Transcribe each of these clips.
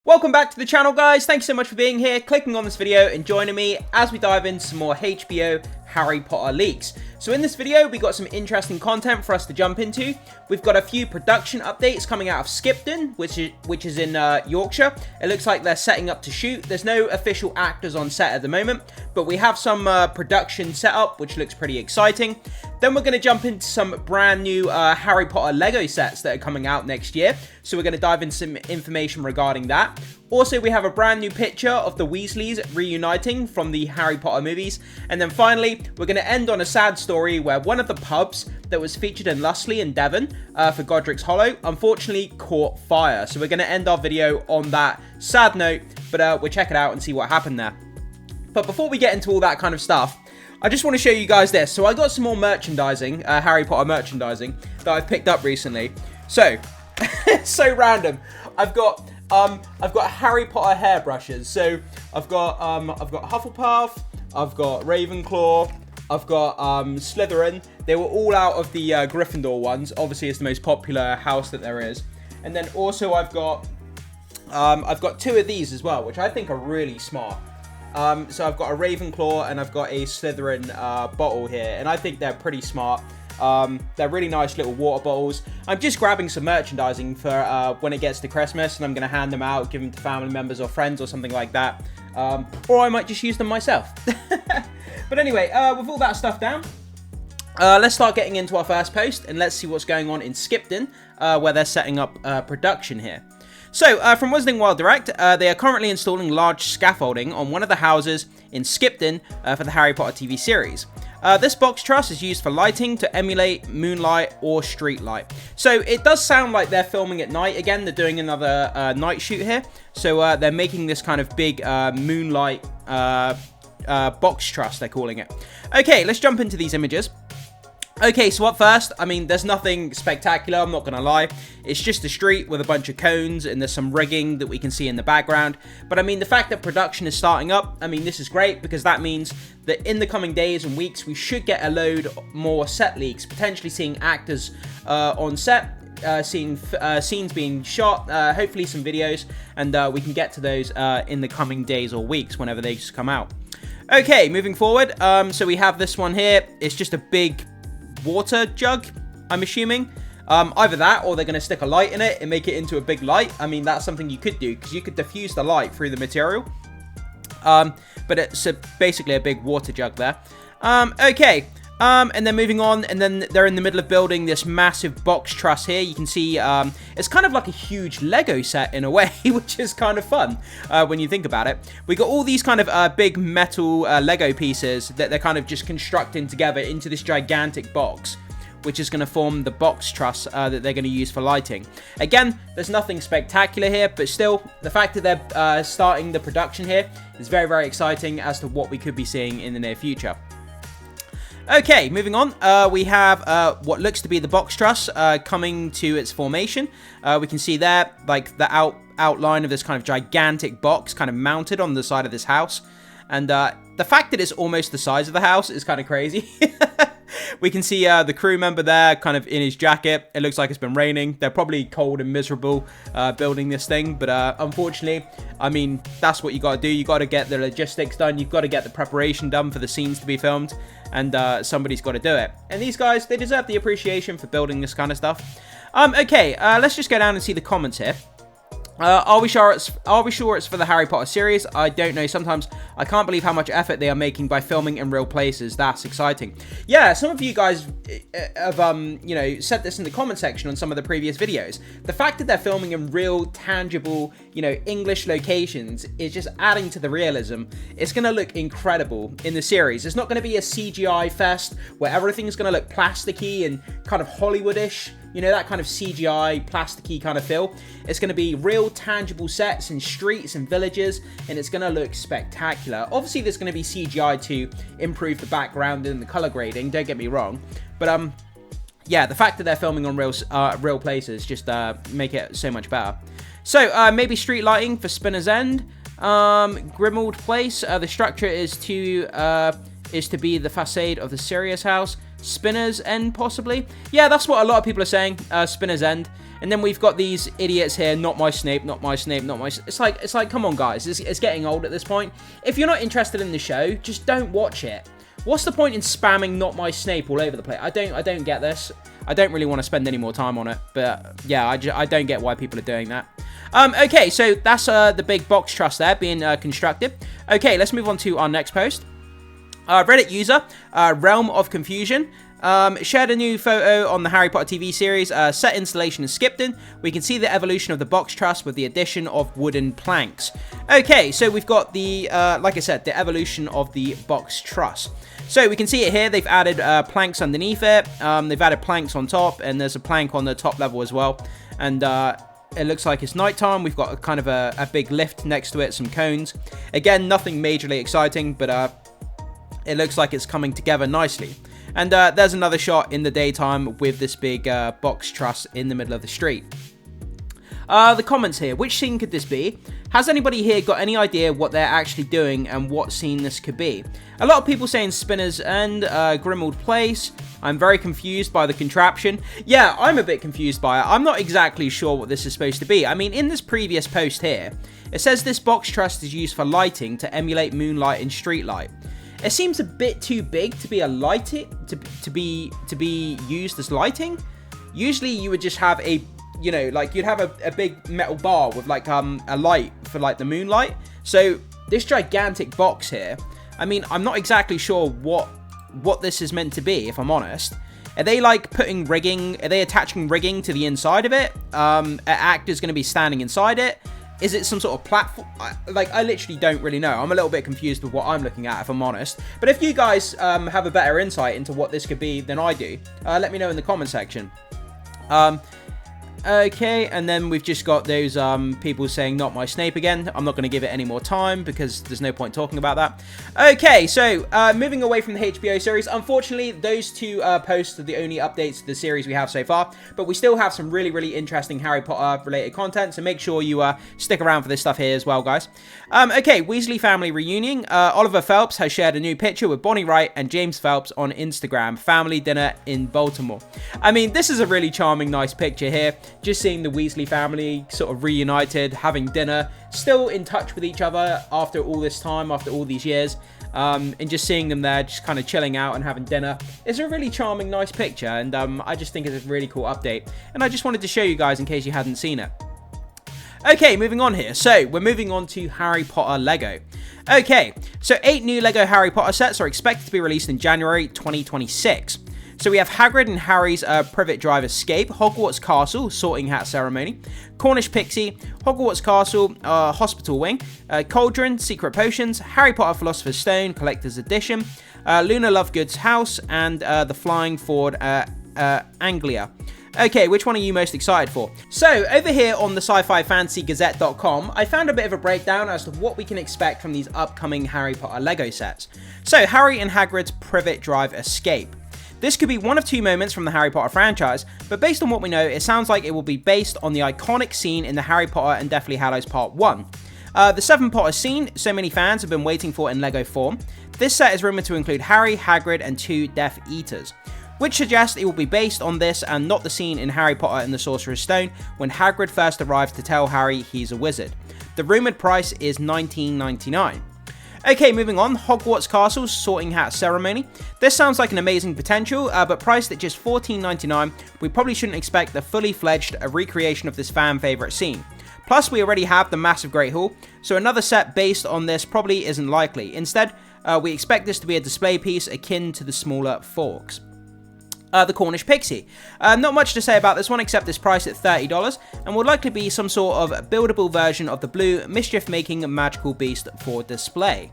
Welcome back to the channel, guys. Thanks so much for being here, clicking on this video and joining me as we dive into some more HBO Harry Potter leaks. So in this video, we got some interesting content for us to jump into. We've got a few production updates coming out of Skipton, which is in Yorkshire. It looks like they're setting up to shoot. There's no official actors on set at the moment, but we have some production set up, which looks pretty exciting. Then we're going to jump into some brand new Harry Potter Lego sets that are coming out next year. So we're going to dive into some information regarding that. Also, we have a brand new picture of the Weasleys reuniting from the Harry Potter movies. And then finally, we're going to end on a sad story where one of the pubs that was featured in Lustleigh in Devon for Godric's Hollow unfortunately caught fire. So we're going to end our video on that sad note, but we'll check it out and see what happened there. But before we get into all that kind of stuff, I just want to show you guys this. So I got some more merchandising, Harry Potter merchandising that I've picked up recently. So, it's so random. I've got Harry Potter hairbrushes. So I've got Hufflepuff, I've got Ravenclaw, I've got Slytherin. They were all out of the Gryffindor ones. Obviously, it's the most popular house that there is. And then also I've got two of these as well, which I think are really smart. So I've got a Ravenclaw and I've got a Slytherin bottle here, and I think they're pretty smart. They're really nice little water bottles. I'm just grabbing some merchandising for when it gets to Christmas, and I'm going to hand them out, give them to family members or friends or something like that. Or I might just use them myself. But anyway, with all that stuff down, let's start getting into our first post, and let's see what's going on in Skipton, where they're setting up production here. So, from Wizarding World Direct, they are currently installing large scaffolding on one of the houses in Skipton for the Harry Potter TV series. This box truss is used for lighting to emulate moonlight or street light. So, it does sound like they're filming at night. Again, they're doing another night shoot here. So, they're making this kind of big moonlight box truss, they're calling it. Okay, let's jump into these images. Okay, so up first, I mean, there's nothing spectacular, I'm not going to lie. It's just a street with a bunch of cones, and there's some rigging that we can see in the background. But I mean, the fact that production is starting up, I mean, this is great, because that means that in the coming days and weeks, we should get a load more set leaks, potentially seeing actors on set, seeing scenes being shot, hopefully some videos, and we can get to those in the coming days or weeks, whenever they just come out. Okay, moving forward, so we have this one here. It's just a big water jug, I'm assuming. Either that, or they're going to stick a light in it and make it into a big light. I mean, that's something you could do, because you could diffuse the light through the material. But it's basically a big water jug there. Okay, and then moving on, and then they're in the middle of building this massive box truss here. You can see it's kind of like a huge Lego set in a way, which is kind of fun when you think about it. We got all these kind of big metal Lego pieces that they're kind of just constructing together into this gigantic box, which is going to form the box truss that they're going to use for lighting. Again, there's nothing spectacular here, but still, the fact that they're starting the production here is very, very exciting as to what we could be seeing in the near future. Okay, moving on, we have what looks to be the box truss coming to its formation. We can see there, like, the outline of this kind of gigantic box kind of mounted on the side of this house. And the fact that it's almost the size of the house is kind of crazy. We can see the crew member there kind of in his jacket. It looks like it's been raining. They're probably cold and miserable building this thing. But unfortunately, I mean, that's what you got to do. You got to get the logistics done. You've got to get the preparation done for the scenes to be filmed. And somebody's got to do it. And these guys, they deserve the appreciation for building this kind of stuff. Okay, let's just go down and see the comments here. Are we sure it's for the Harry Potter series? I don't know. Sometimes I can't believe how much effort they are making by filming in real places. That's exciting. Yeah, some of you guys have you know, said this in the comment section on some of the previous videos. The fact that they're filming in real, tangible, you know, English locations is just adding to the realism. It's going to look incredible in the series. It's not going to be a CGI fest where everything's going to look plasticky and kind of Hollywoodish. You know, that kind of CGI, plasticky kind of feel. It's going to be real, tangible sets in streets and villages, and it's going to look spectacular. Obviously, there's going to be CGI to improve the background and the color grading, don't get me wrong. But, yeah, the fact that they're filming on real places just make it so much better. So, maybe street lighting for Spinner's End. Grimmauld Place. The structure is to be the facade of the Sirius house. Spinner's End, possibly. Yeah, that's what a lot of people are saying, Spinner's End. And then we've got these idiots here, not my Snape, not my Snape, not my... It's like, come on, guys, it's getting old at this point. If you're not interested in the show, just don't watch it. What's the point in spamming not my Snape all over the place? I don't get this. I don't really want to spend any more time on it, but yeah, I don't get why people are doing that. Okay, so that's the big box truss there being constructed. Okay, let's move on to our next post. Reddit user, Realm of Confusion, shared a new photo on the Harry Potter TV series, set installation in Skipton. We can see the evolution of the box truss with the addition of wooden planks. Okay, so we've got the, like I said, the evolution of the box truss. So we can see it here, they've added planks underneath it, they've added planks on top, and there's a plank on the top level as well. And it looks like it's nighttime. We've got kind of a big lift next to it, some cones. Again, nothing majorly exciting, but it looks like it's coming together nicely. And there's another shot in the daytime with this big box truss in the middle of the street. The comments here. Which scene could this be? Has anybody here got any idea what they're actually doing and what scene this could be? A lot of people saying Spinner's End, Grimmauld Place. I'm very confused by the contraption. Yeah, I'm a bit confused by it. I'm not exactly sure what this is supposed to be. I mean, in this previous post here, it says this box truss is used for lighting to emulate moonlight and street light. It seems a bit too big to be a to be used as lighting. Usually you would just have a, you know, like you'd have a big metal bar with like a light for like the moonlight. So this gigantic box here, I mean, I'm not exactly sure what this is meant to be, if I'm honest. Are they like putting rigging, are they attaching rigging to the inside of it? An actor's going to be standing inside it. Is it some sort of platform? I literally don't really know. I'm a little bit confused with what I'm looking at, if I'm honest. But if you guys have a better insight into what this could be than I do, let me know in the comment section. Okay, and then we've just got those people saying not my Snape again. I'm not going to give it any more time because there's no point talking about that. Okay, so moving away from the HBO series, unfortunately, those two posts are the only updates to the series we have so far, but we still have some really, really interesting Harry Potter related content, so make sure you stick around for this stuff here as well, guys. Okay, Weasley family reunion. Oliver Phelps has shared a new picture with Bonnie Wright and James Phelps on Instagram, family dinner in Baltimore. I mean, this is a really charming, nice picture here. Just seeing the Weasley family sort of reunited, having dinner, still in touch with each other after all this time, after all these years, and just seeing them there, just kind of chilling out and having dinner. It's a really charming, nice picture, and I just think it's a really cool update, and I just wanted to show you guys in case you hadn't seen it. Okay, moving on here. So, we're moving on to Harry Potter Lego. Okay, so 8 new Lego Harry Potter sets are expected to be released in January 2026. So we have Hagrid and Harry's Privet Drive Escape, Hogwarts Castle, Sorting Hat Ceremony, Cornish Pixie, Hogwarts Castle, Hospital Wing, Cauldron, Secret Potions, Harry Potter Philosopher's Stone, Collector's Edition, Luna Lovegood's House, and the Flying Ford Anglia. Okay, which one are you most excited for? So, over here on the sci-fi-fantasy-gazette.com, I found a bit of a breakdown as to what we can expect from these upcoming Harry Potter Lego sets. So, Harry and Hagrid's Privet Drive Escape. This could be one of 2 moments from the Harry Potter franchise, but based on what we know, it sounds like it will be based on the iconic scene in the Harry Potter and Deathly Hallows Part 1. The 7 Potter scene so many fans have been waiting for in Lego form. This set is rumoured to include Harry, Hagrid, and 2 Death Eaters, which suggests it will be based on this and not the scene in Harry Potter and the Sorcerer's Stone when Hagrid first arrives to tell Harry he's a wizard. The rumoured price is $19.99. Okay, moving on, Hogwarts Castle's Sorting Hat Ceremony. This sounds like an amazing potential, but priced at just $14.99, we probably shouldn't expect the fully fledged recreation of this fan favourite scene. Plus, we already have the massive Great Hall, so another set based on this probably isn't likely. Instead, we expect this to be a display piece akin to the smaller forks. The Cornish Pixie. Not much to say about this one except it's priced at $30 and will likely be some sort of buildable version of the blue mischief-making magical beast for display.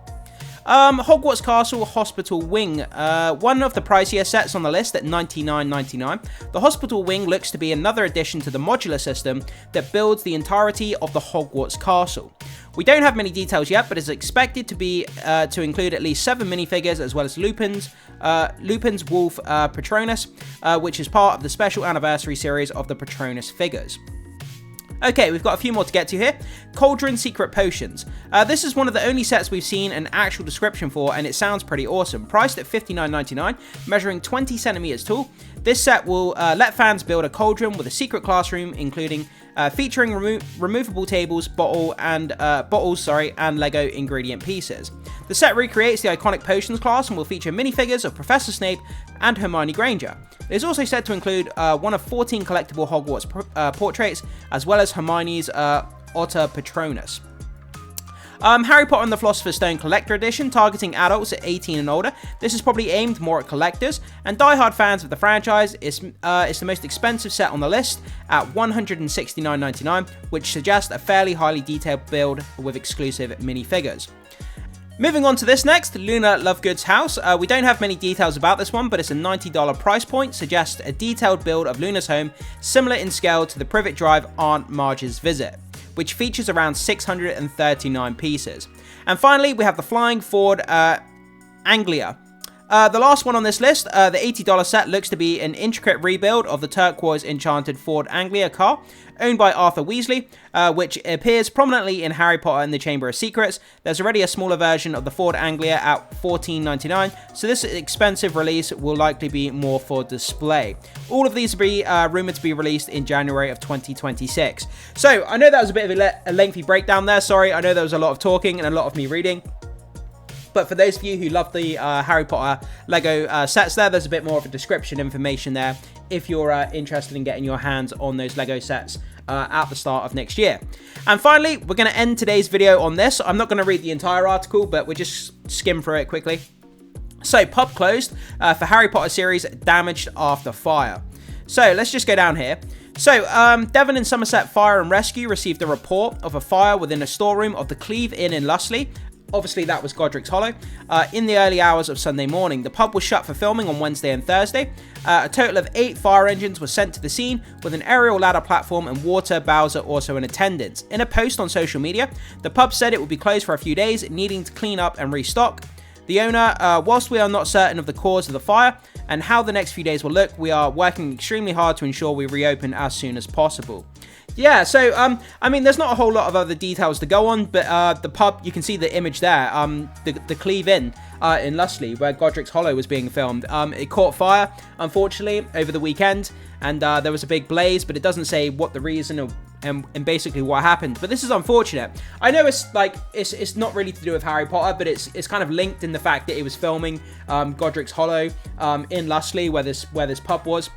Hogwarts Castle Hospital Wing, one of the pricier sets on the list at $99.99. The Hospital Wing looks to be another addition to the modular system that builds the entirety of the Hogwarts Castle. We don't have many details yet, but it's expected to be to include at least 7 minifigures as well as Lupin's Wolf Patronus, which is part of the special anniversary series of the Patronus figures. Okay, we've got a few more to get to here. Cauldron Secret Potions. This is one of the only sets we've seen an actual description for, and it sounds pretty awesome. Priced at $59.99, measuring 20 centimeters tall. This set will let fans build a cauldron with a secret classroom, including featuring removable tables, bottles, and Lego ingredient pieces. The set recreates the iconic Potions class and will feature minifigures of Professor Snape and Hermione Granger. It is also said to include one of 14 collectible Hogwarts portraits, as well as Hermione's Otter Patronus. Harry Potter and the Philosopher's Stone Collector Edition, targeting adults at 18 and older. This is probably aimed more at collectors and die-hard fans of the franchise. It's the most expensive set on the list at $169.99, which suggests a fairly highly detailed build with exclusive minifigures. Moving on to this next, Luna Lovegood's house. We don't have many details about this one, but it's a $90 price point, suggests a detailed build of Luna's home, similar in scale to the Privet Drive Aunt Marge's Visit, which features around 639 pieces. And finally, we have the Flying Ford Anglia. The last one on this list, the $80 set, looks to be an intricate rebuild of the turquoise enchanted Ford Anglia car, owned by Arthur Weasley, which appears prominently in Harry Potter and the Chamber of Secrets. There's already a smaller version of the Ford Anglia at $14.99, so this expensive release will likely be more for display. All of these will be rumored to be released in January of 2026. So, I know that was a bit of a lengthy breakdown there, sorry, I know there was a lot of talking and a lot of me reading. But for those of you who love the Harry Potter Lego sets there's a bit more of a description information there if you're interested in getting your hands on those Lego sets at the start of next year. And finally, we're going to end today's video on this. I'm not going to read the entire article, but we'll just skim through it quickly. So, pub closed for Harry Potter series damaged after fire. So, let's just go down here. So, Devon and Somerset Fire and Rescue received a report of a fire within a storeroom of the Cleve Inn in Lustleigh. Obviously, that was Godric's Hollow. In the early hours of Sunday morning, the pub was shut for filming on Wednesday and Thursday. A total of 8 fire engines were sent to the scene, with an aerial ladder platform and water bowser also in attendance. In a post on social media, the pub said it would be closed for a few days, needing to clean up and restock. The owner, whilst we are not certain of the cause of the fire and how the next few days will look, we are working extremely hard to ensure we reopen as soon as possible. Yeah, so, I mean, there's not a whole lot of other details to go on, but the pub, you can see the image there, the Cleve Inn in Lustleigh, where Godric's Hollow was being filmed. It caught fire, unfortunately, over the weekend, and there was a big blaze, but it doesn't say what the reason or and basically what happened. But this is unfortunate. I know it's like it's not really to do with Harry Potter, but it's kind of linked in the fact that it was filming Godric's Hollow in Lustleigh, where this pub was.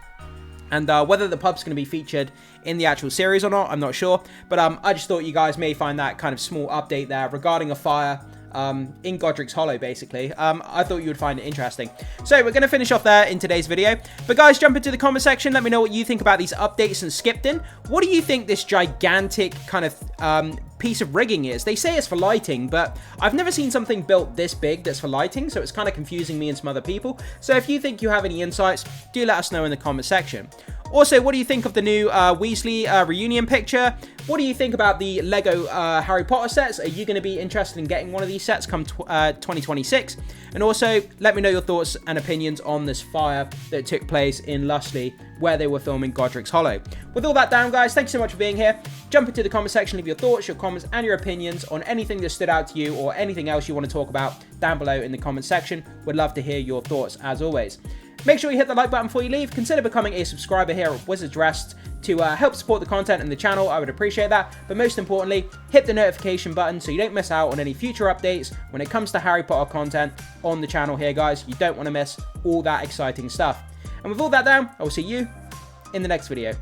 And whether the pub's going to be featured in the actual series or not, I'm not sure. But I just thought you guys may find that kind of small update there regarding a fire in Godric's Hollow, basically. I thought you would find it interesting. So we're going to finish off there in today's video. But guys, jump into the comment section. Let me know what you think about these updates in Skipton. What do you think this gigantic kind of piece of rigging is? They say it's for lighting, but I've never seen something built this big that's for lighting, so it's kind of confusing me and some other people. So if you think you have any insights, do let us know in the comment section. Also, what do you think of the new Weasley reunion picture? What do you think about the Lego Harry Potter sets? Are you going to be interested in getting one of these sets come 2026? And also, let me know your thoughts and opinions on this fire that took place in Lustleigh, where they were filming Godric's Hollow. With all that down, guys, thanks so much for being here. Jump into the comment section, leave your thoughts, your comments, and your opinions on anything that stood out to you or anything else you want to talk about down below in the comment section. Would love to hear your thoughts, as always. Make sure you hit the like button before you leave. Consider becoming a subscriber here at Wizard's Rest to help support the content and the channel. I would appreciate that. But most importantly, hit the notification button so you don't miss out on any future updates when it comes to Harry Potter content on the channel here, guys. You don't want to miss all that exciting stuff. And with all that down, I will see you in the next video.